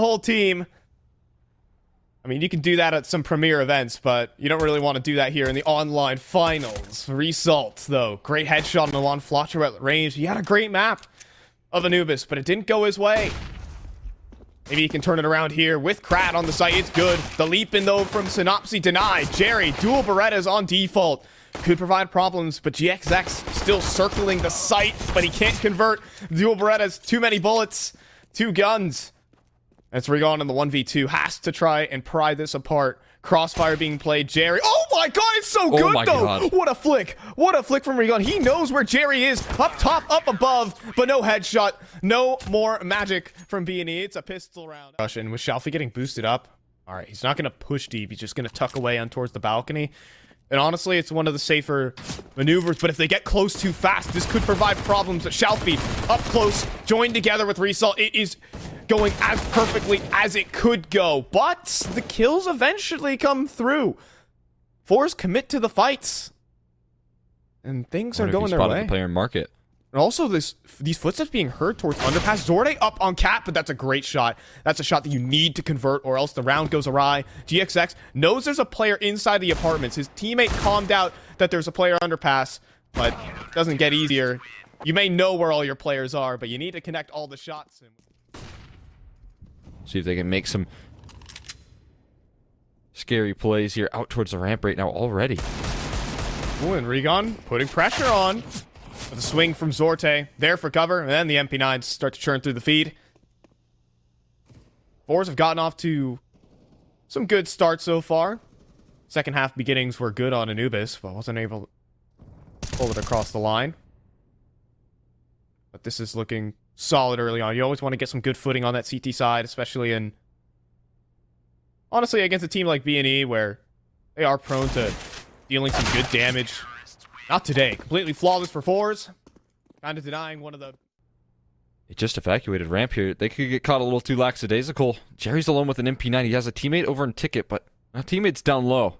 whole team. I mean, you can do that at some premier events, but you don't really want to do that here in the online finals. Result, though. Great headshot on the one Flotcher at range. He had a great map of Anubis, but it didn't go his way. Maybe he can turn it around here with Krat on the site. It's good. The leap in, though, from Synopsy denied. Jerry, dual Berettas on default. Could provide problems, but GXX still circling the site, but he can't convert. Dual Berettas, too many bullets, 2 guns. That's Rigon in the 1v2. Has to try and pry this apart. Crossfire being played. Jerry. Oh my god, it's so good, though. God. What a flick. What a flick from Rigon. He knows where Jerry is. Up top, up above, but no headshot. No more magic from BNE. It's a pistol round. Russian with Shalfie getting boosted up. All right, he's not going to push deep. He's just going to tuck away on towards the balcony. And honestly, it's one of the safer maneuvers, but if they get close too fast, this could provide problems. Shalfie up close, joined together with Result. It is going as perfectly as it could go, but the kills eventually come through. Fours commit to the fights, and things are going their way. The player in market. And also, these footsteps being heard towards underpass. Zorde up on cap, but that's a great shot. That's a shot that you need to convert, or else the round goes awry. GXX knows there's a player inside the apartments. His teammate calmed out that there's a player underpass, but it doesn't get easier. You may know where all your players are, but you need to connect all the shots. See if they can make some scary plays here out towards the ramp right now already. Ooh, and Rigon putting pressure on. With a swing from Zorte, there for cover, and then the MP9s start to churn through the feed. Fours have gotten off to some good starts so far. Second half beginnings were good on Anubis, but wasn't able to pull it across the line. But this is looking solid early on. You always want to get some good footing on that CT side, especially in, honestly, against a team like BNE, where they are prone to dealing some good damage. Not today. Completely flawless for Fours. Kind of denying one of the... It just evacuated ramp here. They could get caught a little too lackadaisical. Jerry's alone with an MP9. He has a teammate over in Ticket, but a teammate's down low.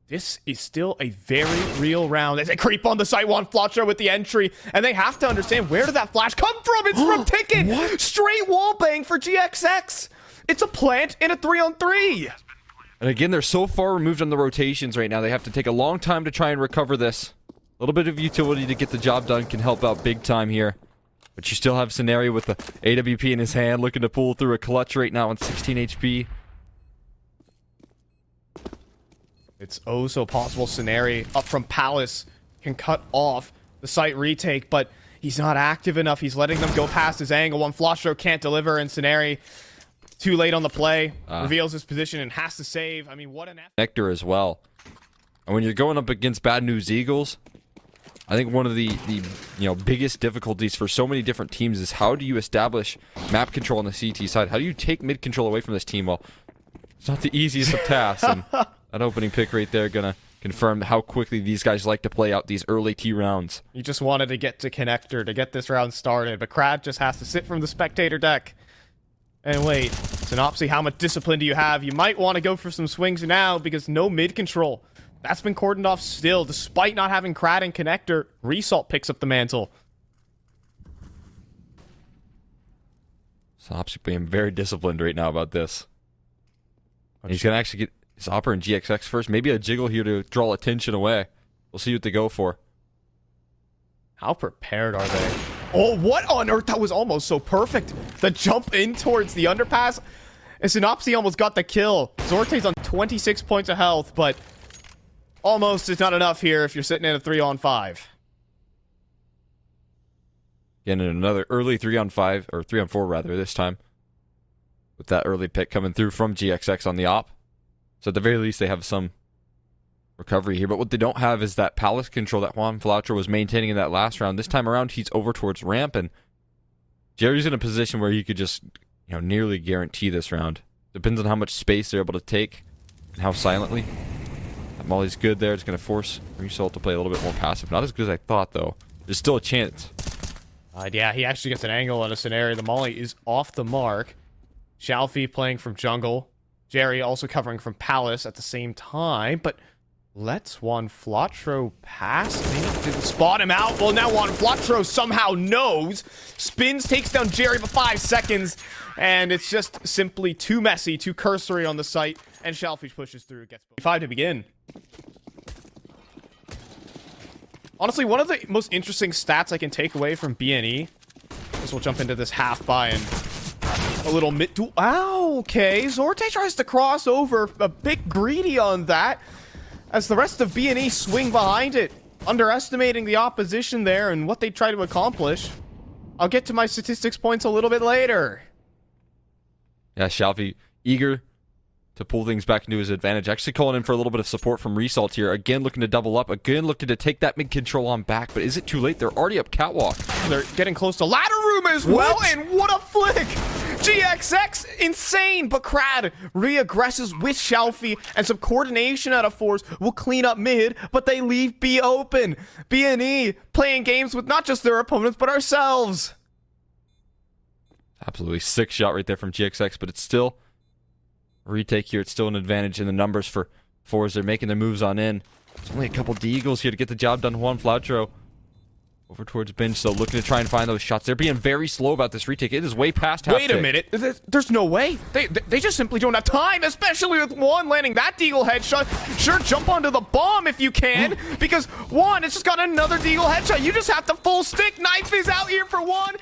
This is still a very real round as they creep on the site. One Flotcher with the entry, and they have to understand, where did that flash come from? It's from Ticket. What? Straight wall bang for GXX. It's a plant in a 3-on-3. And again, they're so far removed on the rotations right now. They have to take a long time to try and recover this. A little bit of utility to get the job done can help out big time here. But you still have Scenario with the AWP in his hand, looking to pull through a clutch right now on 16 HP. It's oh so possible Scenario up from Palace can cut off the site retake, but he's not active enough. He's letting them go past his angle. One Flosho can't deliver, and Scenario too late on the play, reveals his position and has to save. I mean, what an Nectar as well. And when you're going up against Bad News Eagles, I think one of the biggest difficulties for so many different teams is, how do you establish map control on the CT side? How do you take mid control away from this team? Well, it's not the easiest of tasks, and that opening pick right there gonna confirm how quickly these guys like to play out these early T rounds. You just wanted to get to Connector to get this round started, but Krad just has to sit from the spectator deck. And wait, Synopsy, how much discipline do you have? You might want to go for some swings now, because no mid control. That's been cordoned off still, despite not having Krad and Connector. Result picks up the mantle. Synopsy being very disciplined right now about this. And he's going to actually get his Opera and GXX first. Maybe a jiggle here to draw attention away. We'll see what they go for. How prepared are they? Oh, what on earth? That was almost so perfect. The jump in towards the underpass. And Synopsy almost got the kill. Zorte's on 26 points of health, but almost is not enough here if you're sitting in a 3-on-5. Again, in another early 3-on-5, or 3-on-4 rather, this time. With that early pick coming through from GXX on the op. So at the very least, they have some recovery here, but what they don't have is that palace control that Juan Flautra was maintaining in that last round. This time around, he's over towards ramp, and Jerry's in a position where he could just, nearly guarantee this round. Depends on how much space they're able to take and how silently. That Molly's good there. It's going to force Result to play a little bit more passive. Not as good as I thought, though. There's still a chance. Yeah, he actually gets an angle on a Scenario. The Molly is off the mark. Shalfie playing from jungle. Jerry also covering from Palace at the same time, but Let's OneFlotro pass. Maybe didn't spot him out. Well, now OneFlotro somehow knows. Spins, takes down Jerry for 5 seconds. And it's just simply too messy, too cursory on the site. And Shellfish pushes through. Gets 5 to begin. Honestly, one of the most interesting stats I can take away from BNE is we'll jump into this half buy and a little mid duel. Ow, okay. Zorte tries to cross over. A bit greedy on that. As the rest of BNE swing behind it, underestimating the opposition there and what they try to accomplish. I'll get to my statistics points a little bit later. Yeah, Shalvi eager to pull things back into his advantage. Actually calling in for a little bit of support from Result here. Again, looking to double up. Again, looking to take that mid control on back. But is it too late? They're already up catwalk. They're getting close to ladder room as well. And what a flick! GXX, insane, but Crad re-aggresses with Shalfi, and some coordination out of Force will clean up mid, but they leave B open. BNE playing games with not just their opponents, but ourselves. Absolutely sick shot right there from GXX, but it's still a retake here. It's still an advantage in the numbers for Force. They're making their moves on in. There's only a couple D-Eagles here to get the job done. OneFlotro over towards bench, so looking to try and find those shots. They're being very slow about this retake. It is way past half. Wait a minute. There's no way. They just simply don't have time, especially with Juan landing that Deagle headshot. Sure, jump onto the bomb if you can, because Juan has just got another Deagle headshot. You just have to full stick. Knife is out here for Juan.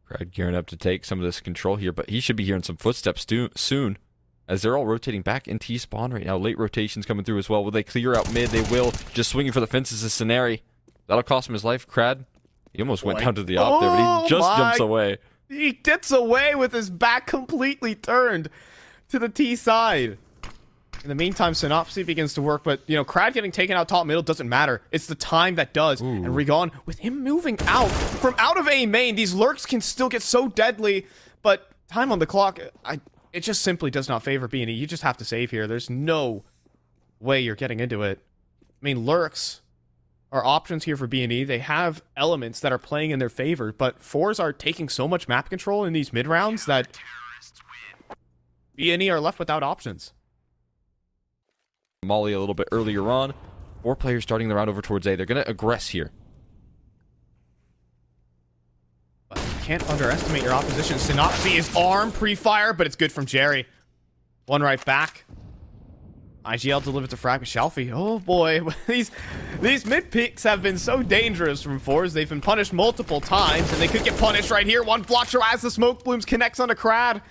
Crad gearing up to take some of this control here, but he should be hearing some footsteps soon. As they're all rotating back in T-spawn right now. Late rotations coming through as well. Will they clear out mid? They will. Just swinging for the fences is Scenari. That'll cost him his life. Crad, he almost went down to the op there, but he just jumps away. He gets away with his back completely turned to the T side. In the meantime, Synopsy begins to work, but, you know, Crad getting taken out top middle doesn't matter. It's the time that does. Ooh. And Rigon, with him moving out from out of A main, these lurks can still get so deadly, but time on the clock, it just simply does not favor BNE. You just have to save here. There's no way you're getting into it. I mean, lurks are options here for BNE. They have elements that are playing in their favor, but fours are taking so much map control in these mid rounds that BNE are left without options. Molly a little bit earlier on. 4 players starting the round over towards A. They're going to aggress here. Can't underestimate your opposition. Synopsy is armed pre-fire, but it's good from Jerry. One right back. IGL delivered to frag with Shalfi. Oh boy, these mid picks have been so dangerous from fours. They've been punished multiple times, and they could get punished right here. OneFlotro as the smoke blooms connects onto Crad.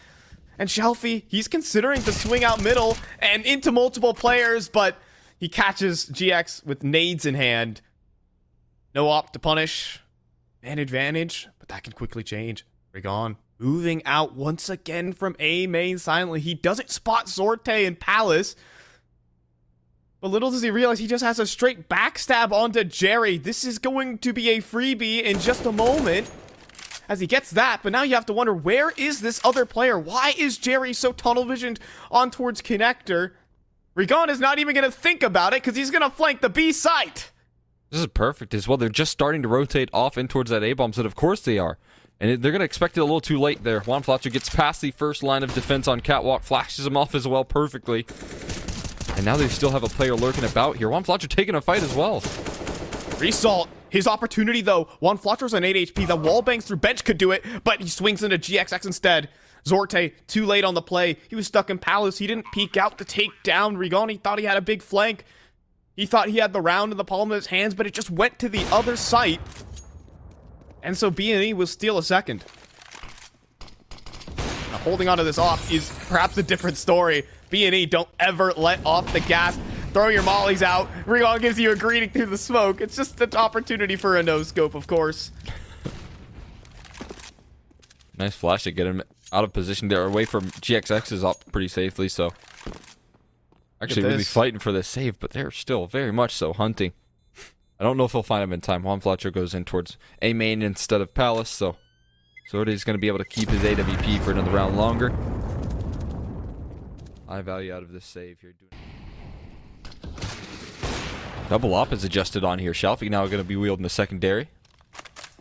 And Shalfi, he's considering to swing out middle and into multiple players, but he catches GX with nades in hand. No op to punish. An advantage, but that can quickly change. Rigon moving out once again from A main silently. He doesn't spot Zorte and Palace, but little does he realize he just has a straight backstab onto Jerry. This is going to be a freebie in just a moment as he gets that, but now you have to wonder, where is this other player? Why is Jerry so tunnel visioned on towards connector? Rigon is not even going to think about it because he's going to flank the B site. This is perfect as well. They're just starting to rotate off in towards that A-bomb, so of course they are. And they're going to expect it a little too late there. OneFlotro gets past the first line of defense on catwalk, flashes him off as well perfectly. And now they still have a player lurking about here. OneFlotro taking a fight as well. Result. His opportunity, though. OneFlotro's on 8 HP. The wall bangs through bench could do it, but he swings into GXX instead. Zorte, too late on the play. He was stuck in Palace. He didn't peek out to take down Rigon. He thought he had a big flank. He thought he had the round in the palm of his hands, but it just went to the other site. And so BNE will steal a second. Now, holding onto this off is perhaps a different story. BNE, don't ever let off the gas. Throw your mollies out. Rigon gives you a greeting through the smoke. It's just an opportunity for a no-scope, of course. Nice flash to get him out of position there, away from GXX's up pretty safely, so... Actually really fighting for this save, but they're still very much so hunting. I don't know if he'll find him in time. OneFlotro goes in towards A main instead of Palace, so Sorte's going to be able to keep his AWP for another round longer. High value out of this save here. Double op is adjusted on here. Shalfi now going to be wielding the secondary.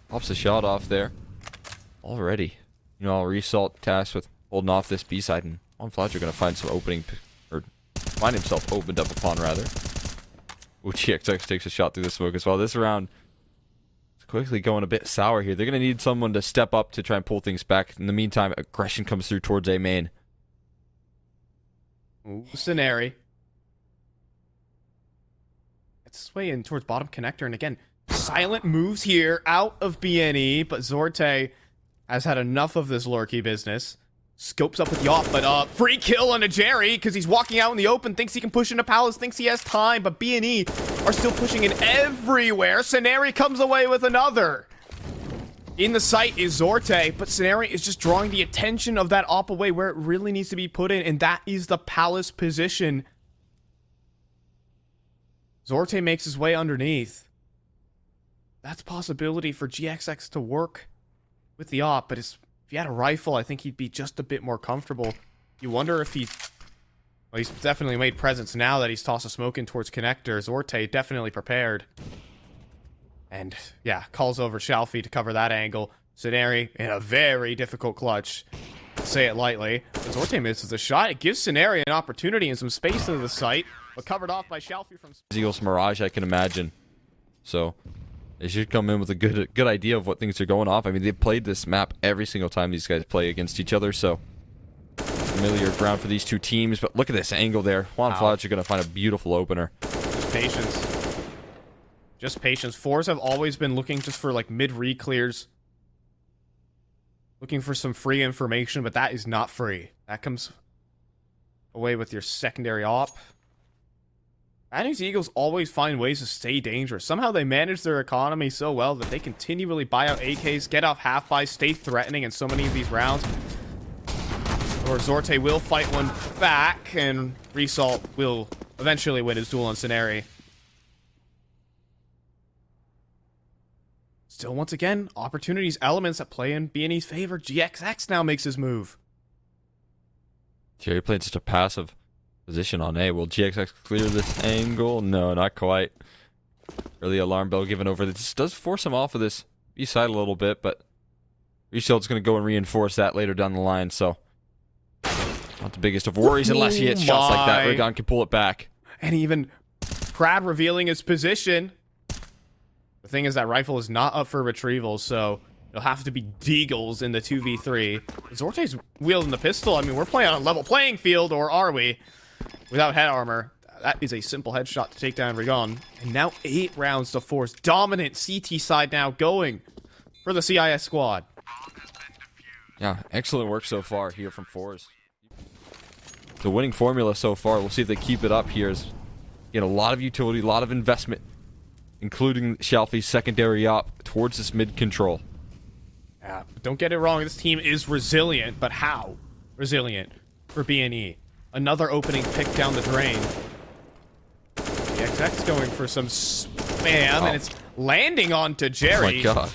Pops a shot off there. Already. You know, Result tasked with holding off this B side, and OneFlotro going to find some opening or find himself opened up upon, rather. Ooh, GXX takes a shot through the smoke as well. This round is quickly going a bit sour here. They're going to need someone to step up to try and pull things back. In the meantime, aggression comes through towards A main. Ooh, Scenarii. It's his way in towards bottom connector, and again, silent moves here out of BNE, but Zorte has had enough of this lurky business. Scopes up with the off, but free kill on a Jerry because he's walking out in the open, thinks he can push into Palace, thinks he has time, but BNE are still pushing in everywhere. Scenarii comes away with another. In the site is Zorte, but Scenarii is just drawing the attention of that op away where it really needs to be put in, and that is the Palace position. Zorte makes his way underneath. That's a possibility for GXX to work with the op, but if he had a rifle, I think he'd be just a bit more comfortable. You wonder if he... Well, he's definitely made presence now that he's tossed a smoke in towards connector. Zorte definitely prepared. And, yeah, calls over Shalfie to cover that angle. Scenarii in a very difficult clutch, to say it lightly. But Zorte misses the shot. It gives Scenarii an opportunity and some space into the site, but covered off by Shalfie from... Eagles Mirage, I can imagine. So... they should come in with a good idea of what things are going off. I mean, they've played this map every single time these guys play against each other, so familiar ground for these two teams. But look at this angle there. Juan Flouch are going to find a beautiful opener. Just patience. Just patience. Fours have always been looking just for, like, mid-re-clears. Looking for some free information, but that is not free. That comes away with your secondary op. Bad News Eagles always find ways to stay dangerous. Somehow they manage their economy so well that they continually buy out AKs, get off half buys, stay threatening in so many of these rounds. Or Zorte will fight one back, and Resalt will eventually win his duel on Scenarii. Still, once again, opportunities, elements that play in BNE's favor. GXX now makes his move. Jerry played such a passive position on A. Will GXX clear this angle? No, not quite. Early alarm bell given over. This does force him off of this B side a little bit, but Resalt's going to go and reinforce that later down the line, so not the biggest of worries unless he hits shots like that. Rigon can pull it back. And even Crab revealing his position. The thing is that rifle is not up for retrieval, so it'll have to be Deagles in the 2v3. Zorte's wielding the pistol. I mean, we're playing on a level playing field, or are we? Without head armor. That is a simple headshot to take down Rigon. And now 8 rounds to force. Dominant CT side now going for the CIS squad. Yeah, excellent work so far here from Fours. The winning formula so far. We'll see if they keep it up here. Is get a lot of utility, a lot of investment, including Shalfie's secondary op towards this mid control. Yeah, don't get it wrong. This team is resilient, but how resilient for BNE? Another opening pick down the drain. The XX going for some spam, and it's landing onto Jerry. Oh my god.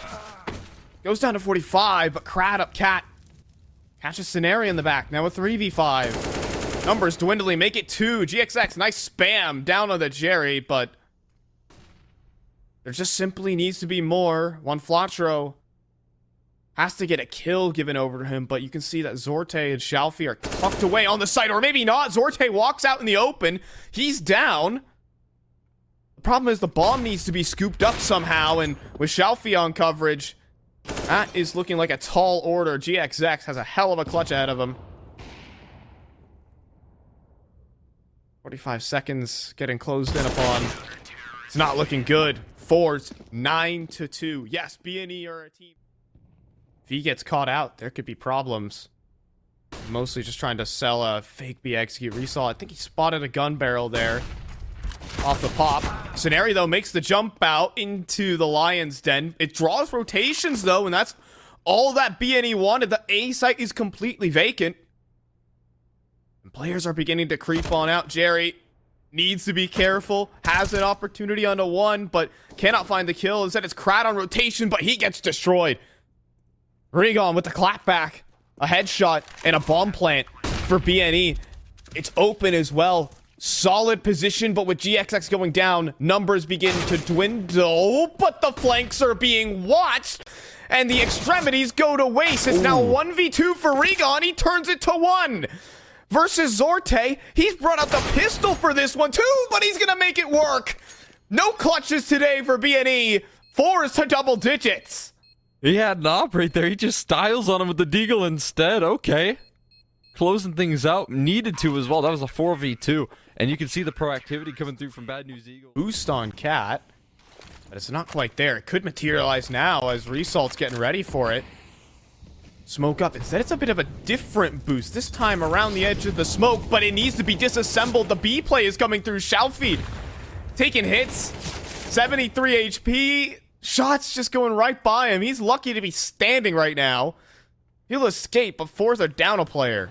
Goes down to 45, but Crad up Cat. Catches Scenarii in the back. Now a 3v5. Numbers dwindling, make it 2. GXX, nice spam down on the Jerry, but there just simply needs to be more. One Flatro has to get a kill given over to him, but you can see that Zorte and Shalfie are tucked away on the site, or maybe not. Zorte walks out in the open. He's down. The problem is the bomb needs to be scooped up somehow, and with Shalfie on coverage, that is looking like a tall order. GXX has a hell of a clutch ahead of him. 45 seconds getting closed in upon. It's not looking good. Fours 9-2. Yes, BNE are a team. If he gets caught out, there could be problems. Mostly just trying to sell a fake B execute resalt. I think he spotted a gun barrel there off the pop. Scenarii, though, makes the jump out into the Lion's Den. It draws rotations, though, and that's all that BNE wanted. The A site is completely vacant. And players are beginning to creep on out. Jerry needs to be careful. Has an opportunity on a 1, but cannot find the kill. Instead, it's Crad on rotation, but he gets destroyed. Rigon with the clapback, a headshot, and a bomb plant for BNE. It's open as well. Solid position, but with GXX going down, numbers begin to dwindle, but the flanks are being watched, and the extremities go to waste. It's now 1v2 for Rigon. He turns it to 1. versus Zorte. He's brought out the pistol for this one too, but he's gonna make it work. No clutches today for BNE. Fours to double digits. He had an op right there. He just styles on him with the deagle instead. Okay. Closing things out. Needed to as well. That was a 4v2. And you can see the proactivity coming through from Bad News Eagle. Boost on Cat. But it's not quite there. It could materialize now as Resalt's getting ready for it. Smoke up. Instead, it's a bit of a different boost. This time around the edge of the smoke, but it needs to be disassembled. The B play is coming through. Shalfie taking hits. 73 HP. Shots just going right by him. He's lucky to be standing right now. He'll escape, but fours are down a player.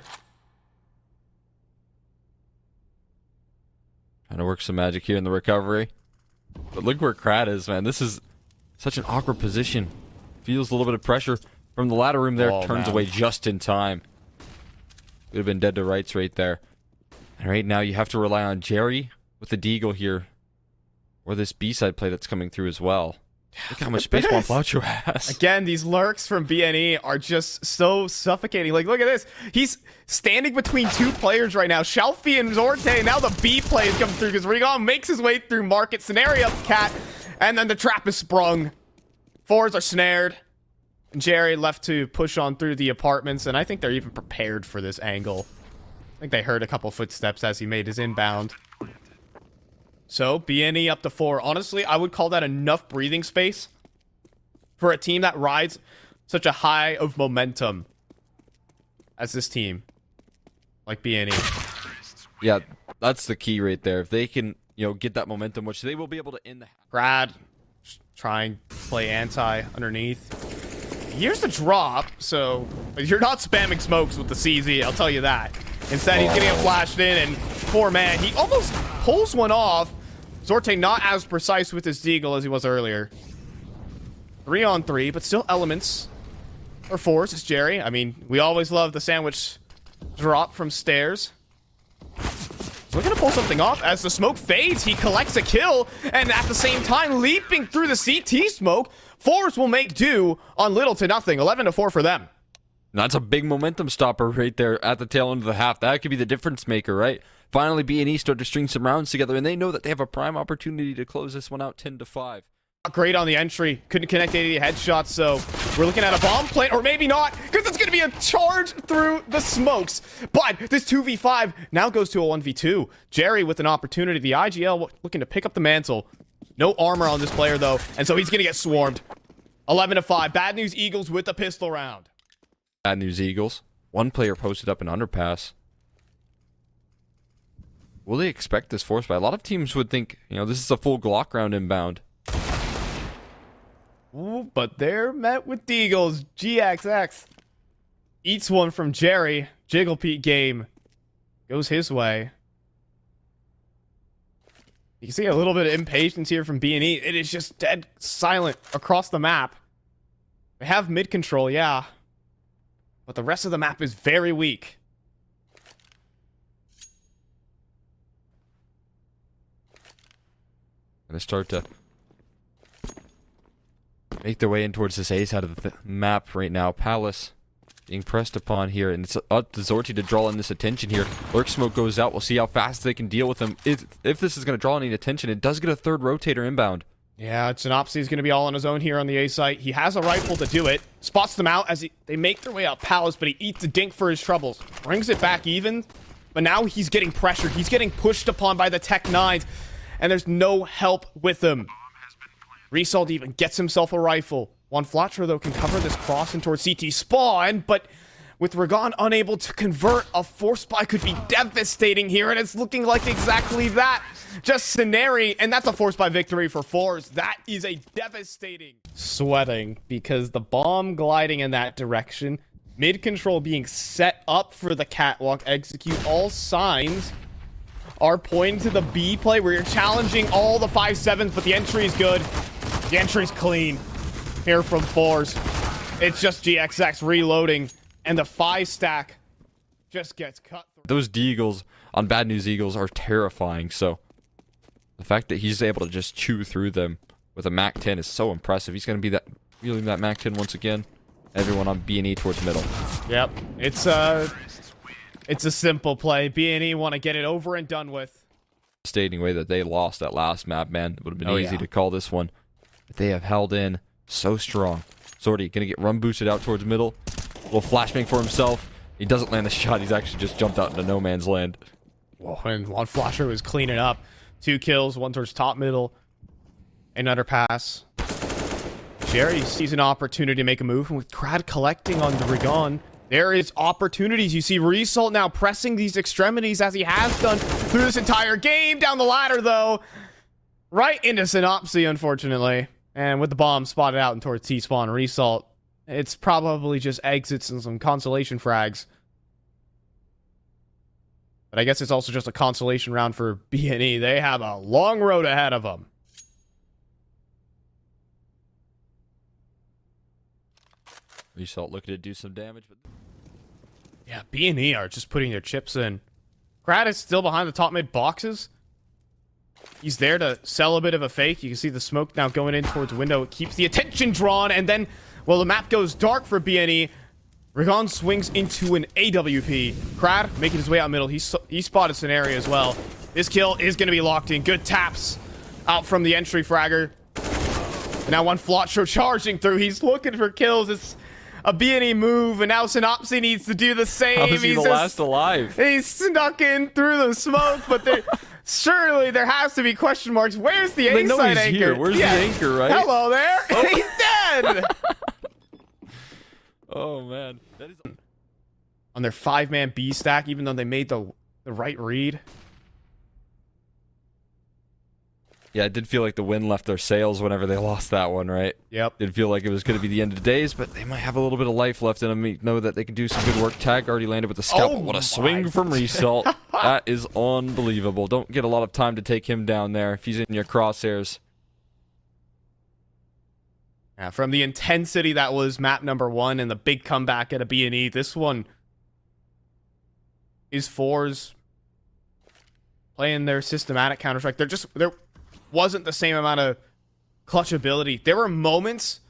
Trying to work some magic here in the recovery. But look where Krat is, man. This is such an awkward position. Feels a little bit of pressure from the ladder room there. Turns away just in time. Would have been dead to rights right there. And right now you have to rely on Jerry with the deagle here. Or this B-side play that's coming through as well. Look how much space more.lучшие has. Again, these lurks from BNE are just so suffocating. Like, look at this. He's standing between two players right now. Shalfie and Zorte. Now the B play is coming through because Regon makes his way through market scenario Cat. And then the trap is sprung. Fours are snared. And Jerry left to push on through the apartments. And I think they're even prepared for this angle. I think they heard a couple footsteps as he made his inbound. So, BNE up to 4. Honestly, I would call that enough breathing space for a team that rides such a high of momentum as this team, like BNE. Yeah, that's the key right there. If they can, get that momentum, which they will be able to end the... Brad, trying to play anti underneath. Here's the drop, so you're not spamming smokes with the CZ, I'll tell you that. Instead, he's getting it flashed in, and 4-man, he almost pulls one off. Zorte not as precise with his deagle as he was earlier. 3-on-3, but still elements. Or fours, it's Jerry. I mean, we always love the sandwich drop from stairs. So we're gonna pull something off. As the smoke fades, he collects a kill, and at the same time, leaping through the CT smoke, fours will make do on little to nothing. 11-4 for them. That's a big momentum stopper right there at the tail end of the half. That could be the difference maker, right? Finally, BNE start to string some rounds together, and they know that they have a prime opportunity to close this one out 10-5. Great on the entry. Couldn't connect any headshots, so we're looking at a bomb plant, or maybe not, because it's going to be a charge through the smokes. But this 2v5 now goes to a 1v2. Jerry with an opportunity. The IGL looking to pick up the mantle. No armor on this player, though, and so he's going to get swarmed. 11-5. Bad News Eagles with the pistol round. Bad News Eagles. One player posted up an underpass. Will they expect this force by? A lot of teams would think, this is a full Glock round inbound. Ooh, but they're met with deagles. GXX eats one from Jerry. Jiggle Pete game goes his way. You can see a little bit of impatience here from BNE. It is just dead silent across the map. They have mid control, yeah. But the rest of the map is very weak. Gonna start to make their way in towards this A side of the map right now. Palace being pressed upon here, and it's up to Zorte to draw in this attention here. Lurk smoke goes out. We'll see how fast they can deal with him. If this is going to draw any attention, it does get a third rotator inbound. Yeah, Synopsy is going to be all on his own here on the A site. He has a rifle to do it. Spots them out as they make their way out Palace, but he eats a dink for his troubles. Brings it back even, but now he's getting pressured. He's getting pushed upon by the Tech 9s, and there's no help with him. Result even gets himself a rifle. OneFlotcher, though, can cover this cross in towards CT spawn, but with Ragon unable to convert, a force spy could be devastating here, and it's looking like exactly that. Just Scenari, and that's a force spy victory for fours. That is a devastating. Sweating, because the bomb gliding in that direction, mid-control being set up for the catwalk execute, all signs are pointing to the B play where you're challenging all the 5-7s, but the entry is good. The entry's clean here from fours. It's just GXX reloading, and the 5 stack just gets cut through. Those deagles on Bad News Eagles are terrifying, so the fact that he's able to just chew through them with a MAC 10 is so impressive. He's going to be wielding that MAC 10 once again. Everyone on BNE towards middle. Yep, it's It's a simple play. BNE want to get it over and done with. Stating way that they lost that last map, man. It would have been easy to call this one. But they have held in so strong. Sorty gonna get run boosted out towards middle. Little flashbang for himself. He doesn't land the shot. He's actually just jumped out into no man's land. Whoa, and one flasher was cleaning up. 2 kills, one towards top middle. Another pass. Jerry sees an opportunity to make a move, and with Crad collecting on the Rigon, there is opportunities. You see Result now pressing these extremities as he has done through this entire game. Down the ladder, though. Right into Synopsy, unfortunately. And with the bomb spotted out and towards T-spawn, Result, it's probably just exits and some consolation frags. But I guess it's also just a consolation round for BNE. They have a long road ahead of them. Result looking to do some damage, but yeah, BNE are just putting their chips in. Crad is still behind the top mid boxes. He's there to sell a bit of a fake. You can see the smoke now going in towards window. It keeps the attention drawn, and then, well, the map goes dark for BNE. Rigon swings into an AWP. Crad making his way out middle. He spotted Scenario as well. This kill is going to be locked in. Good taps out from the entry fragger. And now one Flotcho charging through. He's looking for kills. It's a BNE move, and now Synopsy needs to do the same. how is he the last alive? He's snuck in through the smoke, but surely there has to be question marks. Where's the A-side anchor? Here. Where's the anchor, right? Hello there. Oh. He's dead. Oh, man. That is on their 5-man B stack, even though they made the right read. Yeah, it did feel like the wind left their sails whenever they lost that one, right? Yep. Did feel like it was going to be the end of the days, but they might have a little bit of life left in them. Know that they can do some good work. Tag already landed with the scalp. Oh, what a swing from Result. That is unbelievable. Don't get a lot of time to take him down there if he's in your crosshairs. Yeah, from the intensity that was map number 1 and the big comeback at a BNE, this one is fours playing their systematic Counter-Strike. There wasn't the same amount of clutch ability. There were moments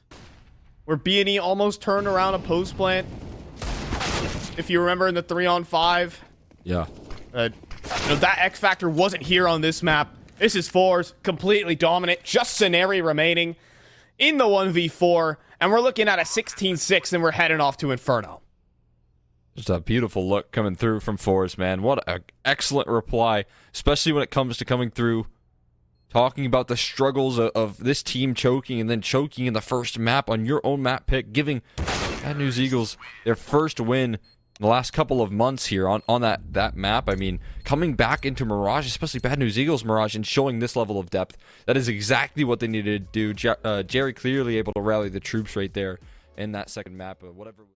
where BNE almost turned around a post plant. If you remember in the 3-on-5. Yeah. That X factor wasn't here on this map. This is fours, completely dominant, just Scenario remaining in the 1v4, and we're looking at a 16-6, and we're heading off to Inferno. Just a beautiful look coming through from fours, man. What an excellent reply, especially when it comes to coming through, talking about the struggles of this team choking and then choking in the first map on your own map pick, giving Bad News Eagles their first win in the last couple of months here on that map. I mean, coming back into Mirage, especially Bad News Eagles Mirage, and showing this level of depth, that is exactly what they needed to do. Jerry clearly able to rally the troops right there in that second map. Whatever.